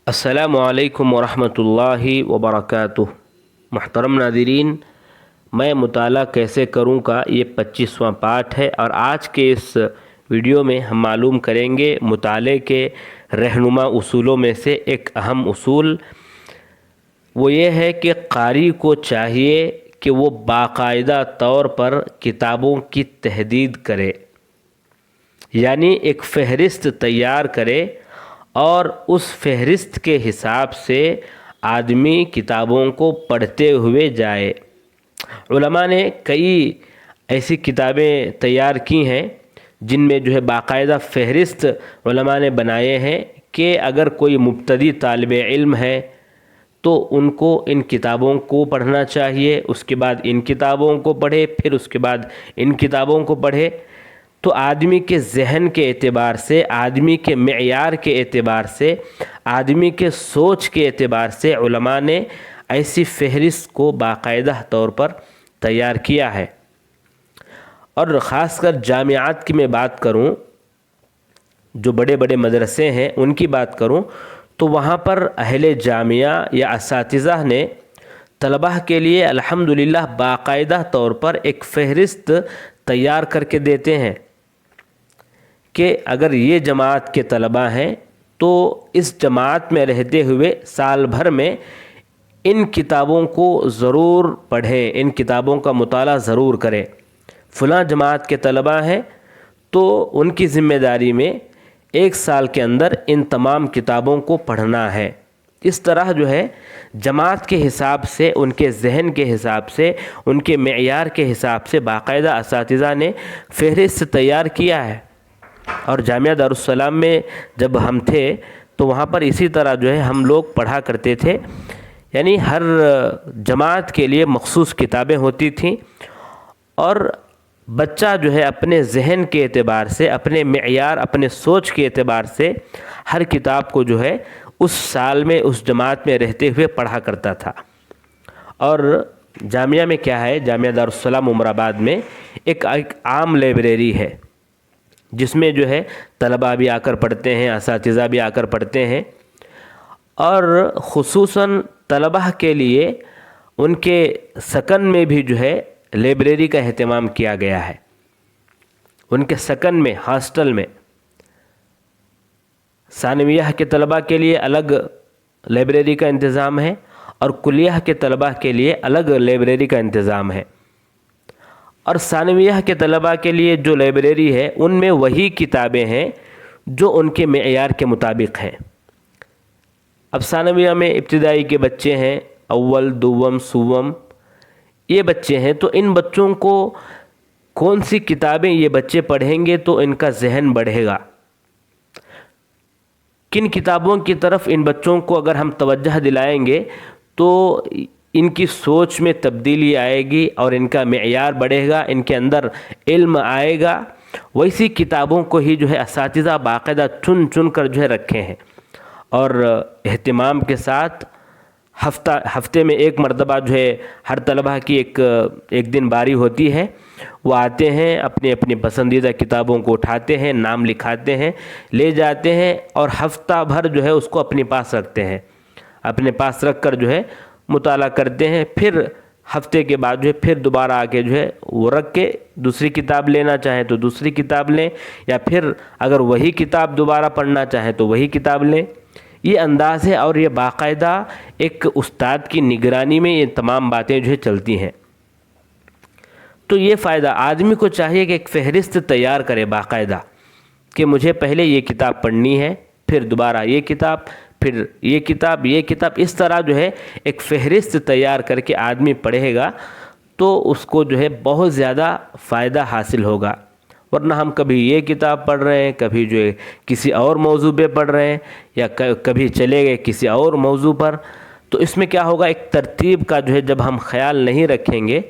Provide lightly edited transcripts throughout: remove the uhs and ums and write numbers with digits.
السلام علیکم ورحمۃ اللہ وبرکاتہ۔ محترم ناظرین، میں مطالعہ کیسے کروں کا یہ 25واں پارٹ ہے، اور آج کے اس ویڈیو میں ہم معلوم کریں گے مطالعے کے رہنما اصولوں میں سے ایک اہم اصول۔ وہ یہ ہے کہ قاری کو چاہیے کہ وہ باقاعدہ طور پر کتابوں کی تحدید کرے، یعنی ایک فہرست تیار کرے اور اس فہرست کے حساب سے آدمی کتابوں کو پڑھتے ہوئے جائے۔ علماء نے کئی ایسی کتابیں تیار کی ہیں جن میں باقاعدہ فہرست علماء نے بنائے ہیں کہ اگر کوئی مبتدی طالب علم ہے تو ان کو ان کتابوں کو پڑھنا چاہیے، اس کے بعد ان کتابوں کو پڑھے، پھر اس کے بعد ان کتابوں کو پڑھے۔ تو آدمی کے ذہن کے اعتبار سے، آدمی کے معیار کے اعتبار سے، آدمی کے سوچ کے اعتبار سے علماء نے ایسی فہرست کو باقاعدہ طور پر تیار کیا ہے۔ اور خاص کر جامعات کی میں بات کروں، جو بڑے بڑے مدرسے ہیں ان کی بات کروں، تو وہاں پر اہل جامعہ یا اساتذہ نے طلباء کے لیے الحمدللہ باقاعدہ طور پر ایک فہرست تیار کر کے دیتے ہیں کہ اگر یہ جماعت کے طلباء ہیں تو اس جماعت میں رہتے ہوئے سال بھر میں ان کتابوں کو ضرور پڑھیں، ان کتابوں کا مطالعہ ضرور کریں۔ فلاں جماعت کے طلباء ہیں تو ان کی ذمہ داری میں ایک سال کے اندر ان تمام کتابوں کو پڑھنا ہے۔ اس طرح جماعت کے حساب سے، ان کے ذہن کے حساب سے، ان کے معیار کے حساب سے باقاعدہ اساتذہ نے فہرست تیار کیا ہے۔ اور جامعہ دارالسلام میں جب ہم تھے تو وہاں پر اسی طرح ہم لوگ پڑھا کرتے تھے، یعنی ہر جماعت کے لیے مخصوص کتابیں ہوتی تھیں، اور بچہ اپنے ذہن کے اعتبار سے، اپنے معیار، اپنے سوچ کے اعتبار سے ہر کتاب کو اس سال میں اس جماعت میں رہتے ہوئے پڑھا کرتا تھا۔ اور جامعہ میں کیا ہے، جامعہ دارالسلام عمر آباد میں ایک عام لائبریری ہے جس میں طلباء بھی آ کر پڑھتے ہیں، اساتذہ بھی آ کر پڑھتے ہیں، اور خصوصاً طلباء کے لیے ان کے سکن میں بھی لائبریری کا اہتمام کیا گیا ہے۔ ان کے سکن میں، ہاسٹل میں ثانویہ کے طلباء کے لیے الگ لائبریری کا انتظام ہے، اور کلیہ کے طلباء کے لیے الگ لائبریری کا انتظام ہے۔ اور ثانویہ کے طلباء کے لیے جو لائبریری ہے ان میں وہی کتابیں ہیں جو ان کے معیار کے مطابق ہیں۔ اب ثانویہ میں ابتدائی کے بچے ہیں، اول، دوم، سوم، یہ بچے ہیں، تو ان بچوں کو کون سی کتابیں یہ بچے پڑھیں گے تو ان کا ذہن بڑھے گا، کن کتابوں کی طرف ان بچوں کو اگر ہم توجہ دلائیں گے تو ان کی سوچ میں تبدیلی آئے گی اور ان کا معیار بڑھے گا، ان کے اندر علم آئے گا۔ ویسی کتابوں کو ہی اساتذہ باقاعدہ چن چن کر رکھے ہیں، اور اہتمام کے ساتھ ہفتے میں ایک مرتبہ ہر طلبہ کی ایک دن باری ہوتی ہے، وہ آتے ہیں، اپنی اپنی پسندیدہ کتابوں کو اٹھاتے ہیں، نام لکھاتے ہیں، لے جاتے ہیں، اور ہفتہ بھر اس کو اپنے پاس رکھتے ہیں، اپنے پاس رکھ کر مطالعہ کرتے ہیں۔ پھر ہفتے کے بعد پھر دوبارہ آ کے وہ رکھ کے دوسری کتاب لینا چاہیں تو دوسری کتاب لیں، یا پھر اگر وہی کتاب دوبارہ پڑھنا چاہیں تو وہی کتاب لیں۔ یہ انداز ہے، اور یہ باقاعدہ ایک استاد کی نگرانی میں یہ تمام باتیں چلتی ہیں۔ تو یہ فائدہ، آدمی کو چاہیے کہ ایک فہرست تیار کرے باقاعدہ کہ مجھے پہلے یہ کتاب پڑھنی ہے، پھر دوبارہ یہ کتاب، پھر یہ کتاب، یہ کتاب، اس طرح ایک فہرست تیار کر کے آدمی پڑھے گا تو اس کو بہت زیادہ فائدہ حاصل ہوگا۔ ورنہ ہم کبھی یہ کتاب پڑھ رہے ہیں، کبھی کسی اور موضوع پہ پڑھ رہے ہیں، یا کبھی چلے گئے کسی اور موضوع پر، تو اس میں کیا ہوگا، ایک ترتیب کا جب ہم خیال نہیں رکھیں گے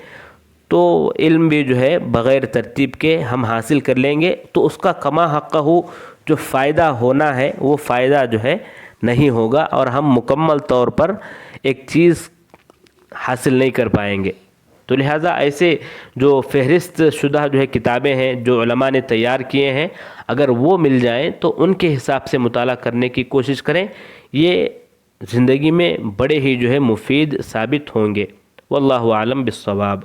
تو علم بھی بغیر ترتیب کے ہم حاصل کر لیں گے، تو اس کا کما حقہ جو فائدہ ہونا ہے وہ فائدہ نہیں ہوگا، اور ہم مکمل طور پر ایک چیز حاصل نہیں کر پائیں گے۔ تو لہٰذا ایسے جو فہرست شدہ کتابیں ہیں جو علماء نے تیار کیے ہیں، اگر وہ مل جائیں تو ان کے حساب سے مطالعہ کرنے کی کوشش کریں۔ یہ زندگی میں بڑے ہی جو ہے مفید ثابت ہوں گے۔ واللہ اعلم بالصواب۔